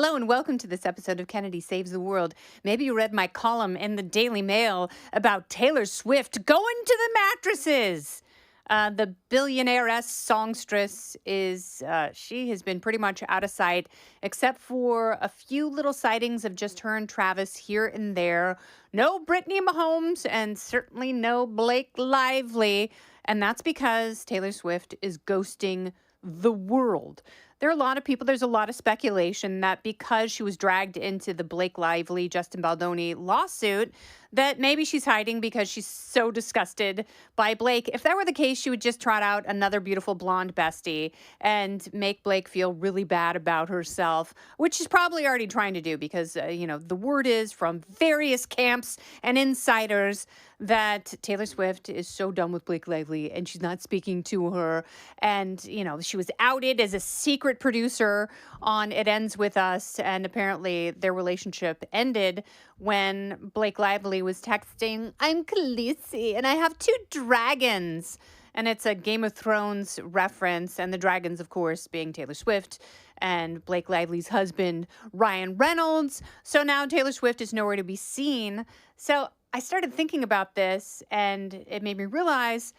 Hello and welcome to this episode of Kennedy Saves the World. Maybe you read my column in the Daily Mail about Taylor Swift going to the mattresses. The billionaire-esque songstress she has been pretty much out of sight, except for a few little sightings of just her and Travis here and there. No Brittany Mahomes and certainly no Blake Lively. And that's because Taylor Swift is ghosting the world. There are a lot of people, there's a lot of speculation that because she was dragged into the Blake Lively, Justin Baldoni lawsuit, that maybe she's hiding because she's so disgusted by Blake. If that were the case, she would just trot out another beautiful blonde bestie and make Blake feel really bad about herself, which she's probably already trying to do because, the word is from various camps and insiders that Taylor Swift is so done with Blake Lively and she's not speaking to her. And, she was outed as a secret producer on It Ends With Us. And apparently their relationship ended when Blake Lively was texting, "I'm Khaleesi and I have two dragons." And it's a Game of Thrones reference. And the dragons, of course, being Taylor Swift and Blake Lively's husband, Ryan Reynolds. So now Taylor Swift is nowhere to be seen. So I started thinking about this and it made me realize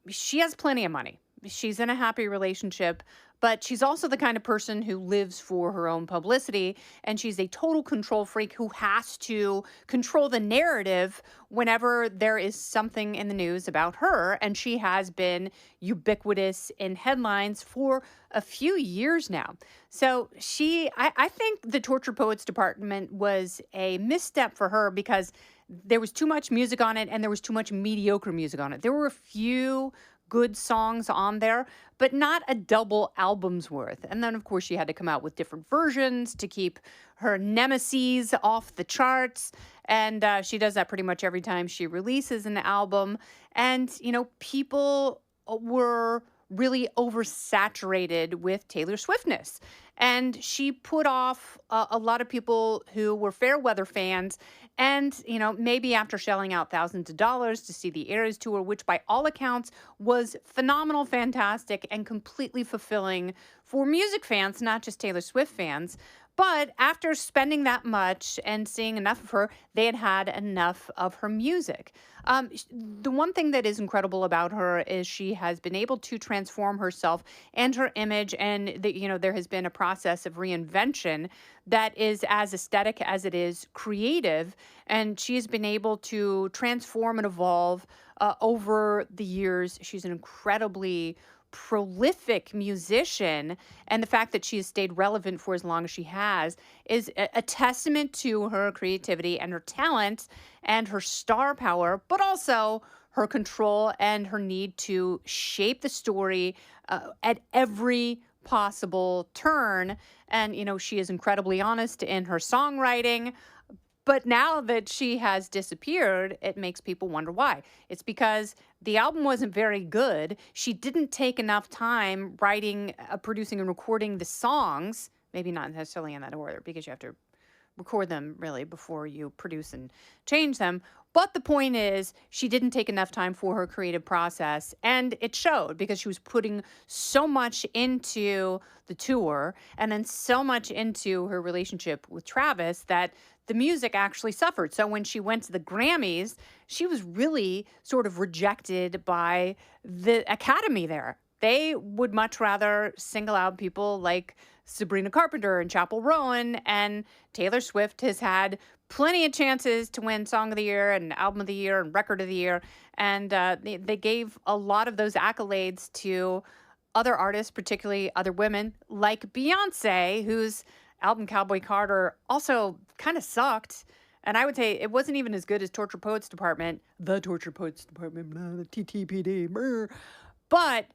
she has plenty of money. She's in a happy relationship, but she's also the kind of person who lives for her own publicity. And she's a total control freak who has to control the narrative whenever there is something in the news about her. And she has been ubiquitous in headlines for a few years now. So I think the Torture Poets department was a misstep for her because there was too much music on it and there was too much mediocre music on it. There were a few good songs on there, but not a double album's worth. And then, of course, she had to come out with different versions to keep her nemesis off the charts. And she does that pretty much every time she releases an album. And, people were really oversaturated with Taylor Swiftness. And she put off a lot of people who were fair weather fans. And, maybe after shelling out thousands of dollars to see the Eras tour, which by all accounts was phenomenal, fantastic, and completely fulfilling for music fans, not just Taylor Swift fans. But after spending that much and seeing enough of her, they had had enough of her music. The one thing that is incredible about her is she has been able to transform herself and her image, and there has been a process of reinvention that is as aesthetic as it is creative, and she has been able to transform and evolve over the years. She's an incredibly prolific musician, and the fact that she has stayed relevant for as long as she has is a testament to her creativity and her talent and her star power, but also her control and her need to shape the story at every possible turn. And she is incredibly honest in her songwriting. But now that she has disappeared, it makes people wonder why. It's because the album wasn't very good. She didn't take enough time writing, producing, and recording the songs. Maybe not necessarily in that order, because you have to record them really before you produce and change them. But the point is, she didn't take enough time for her creative process. And it showed because she was putting so much into the tour and then so much into her relationship with Travis that the music actually suffered. So when she went to the Grammys, she was really sort of rejected by the Academy there. They would much rather single out people like Sabrina Carpenter and Chappell Rowan, and Taylor Swift has had plenty of chances to win Song of the Year and Album of the Year and Record of the Year, and they gave a lot of those accolades to other artists, particularly other women, like Beyonce, whose album Cowboy Carter also kind of sucked. And I would say it wasn't even as good as Torture Poets Department, the Torture Poets Department, the TTPD. But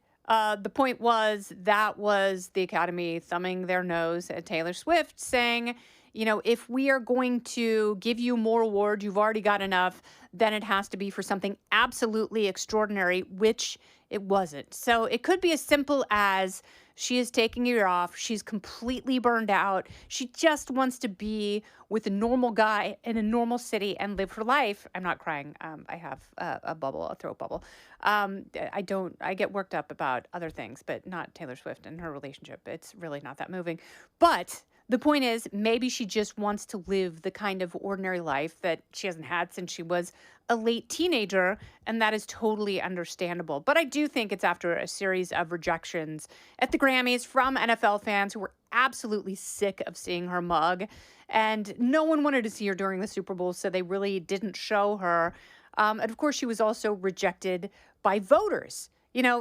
the point was that was the Academy thumbing their nose at Taylor Swift, saying, if we are going to give you more awards, you've already got enough, then it has to be for something absolutely extraordinary, which it wasn't. So it could be as simple as she is taking a year off. She's completely burned out. She just wants to be with a normal guy in a normal city and live her life. I'm not crying. I have a throat bubble. I get worked up about other things, but not Taylor Swift and her relationship. It's really not that moving. But The point is, maybe she just wants to live the kind of ordinary life that she hasn't had since she was a late teenager, and that is totally understandable. But I do think it's after a series of rejections at the Grammys from NFL fans who were absolutely sick of seeing her mug, and no one wanted to see her during the Super Bowl, so they really didn't show her. And of course, she was also rejected by voters.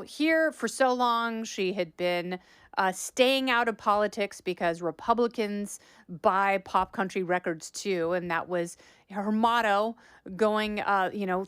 Here for so long, she had been staying out of politics because Republicans buy pop country records too. And that was her motto going,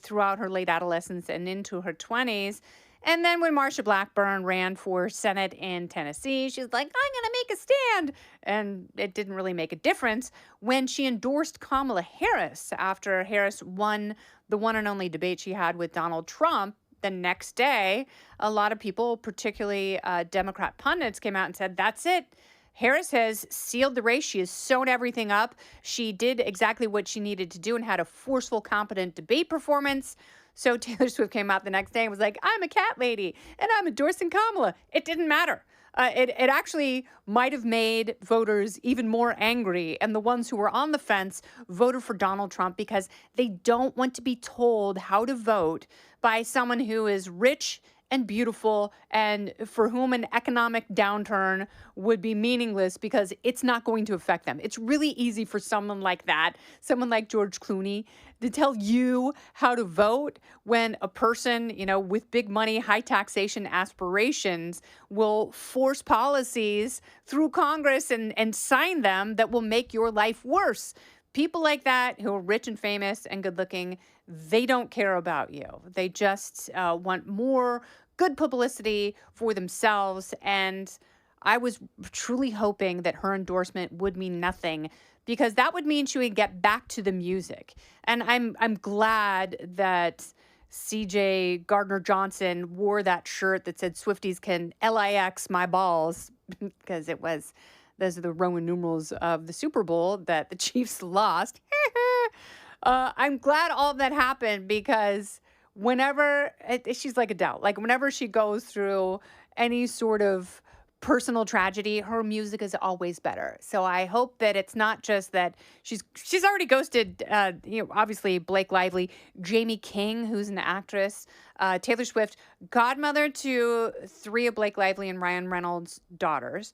throughout her late adolescence and into her 20s. And then when Marsha Blackburn ran for Senate in Tennessee, she's like, I'm going to make a stand. And it didn't really make a difference when she endorsed Kamala Harris after Harris won the one and only debate she had with Donald Trump. The next day, a lot of people, particularly Democrat pundits, came out and said, that's it. Harris has sealed the race. She has sewn everything up. She did exactly what she needed to do and had a forceful, competent debate performance. So Taylor Swift came out the next day and was like, I'm a cat lady and I'm endorsing Kamala. It didn't matter. It actually might have made voters even more angry. And the ones who were on the fence voted for Donald Trump because they don't want to be told how to vote by someone who is rich and beautiful and for whom an economic downturn would be meaningless because it's not going to affect them. It's really easy for someone like that, someone like George Clooney, to tell you how to vote when a person, with big money, high taxation aspirations will force policies through Congress and sign them that will make your life worse. People like that who are rich and famous and good looking, they don't care about you. They just want more good publicity for themselves. And I was truly hoping that her endorsement would mean nothing because that would mean she would get back to the music. And I'm glad that CJ Gardner Johnson wore that shirt that said Swifties can LIX my balls because those are the Roman numerals of the Super Bowl that the Chiefs lost. I'm glad all of that happened because she's like Adele, like whenever she goes through any sort of personal tragedy, her music is always better. So I hope that it's not just that she's already ghosted, obviously Blake Lively, Jamie King, who's an actress, Taylor Swift, godmother to 3 of Blake Lively and Ryan Reynolds' daughters,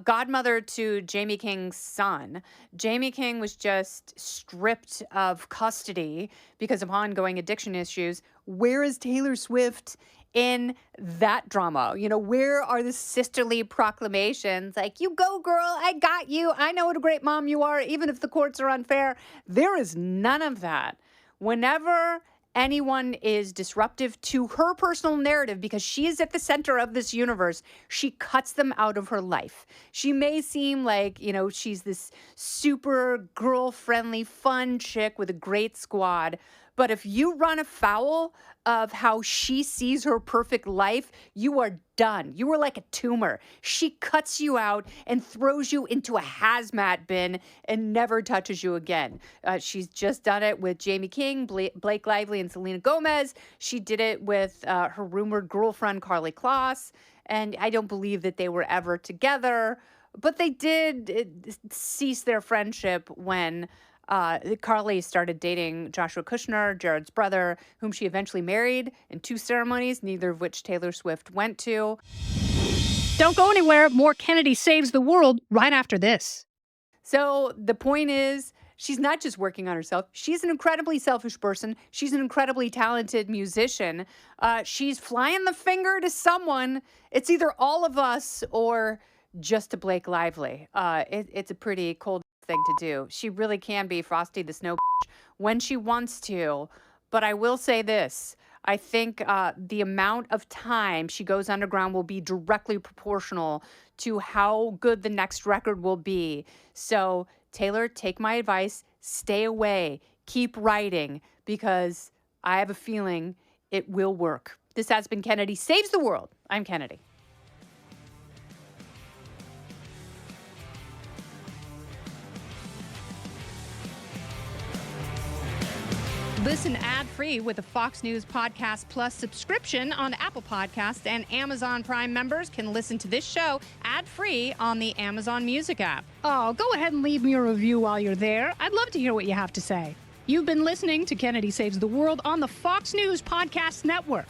godmother to Jamie King's son. Jamie King was just stripped of custody because of ongoing addiction issues. Where is Taylor Swift in that drama? Where are the sisterly proclamations like, you go, girl, I got you, I know what a great mom you are, even if the courts are unfair? There is none of that. Whenever anyone is disruptive to her personal narrative because she is at the center of this universe, she cuts them out of her life. She may seem like, she's this super girl-friendly, fun chick with a great squad, but if you run afoul of how she sees her perfect life, you are done. You are like a tumor. She cuts you out and throws you into a hazmat bin and never touches you again. She's just done it with Jamie King, Blake Lively, and Selena Gomez. She did it with her rumored girlfriend, Carly Kloss. And I don't believe that they were ever together, but they did cease their friendship when Carly started dating Joshua Kushner, Jared's brother, whom she eventually married in 2 ceremonies, neither of which Taylor Swift went to. Don't go anywhere. More Kennedy Saves the World right after this. So the point is, she's not just working on herself. She's an incredibly selfish person. She's an incredibly talented musician. She's flying the finger to someone. It's either all of us or just to Blake Lively. It's a pretty cold thing to do. She really can be Frosty the Snow when she wants to. But I will say this. I think the amount of time she goes underground will be directly proportional to how good the next record will be. So, Taylor, take my advice. Stay away. Keep writing because I have a feeling it will work. This has been Kennedy Saves the World. I'm Kennedy. Listen ad-free with a Fox News Podcast Plus subscription on Apple Podcasts, and Amazon Prime members can listen to this show ad-free on the Amazon Music app. Oh, go ahead and leave me a review while you're there. I'd love to hear what you have to say. You've been listening to Kennedy Saves the World on the Fox News Podcast Network.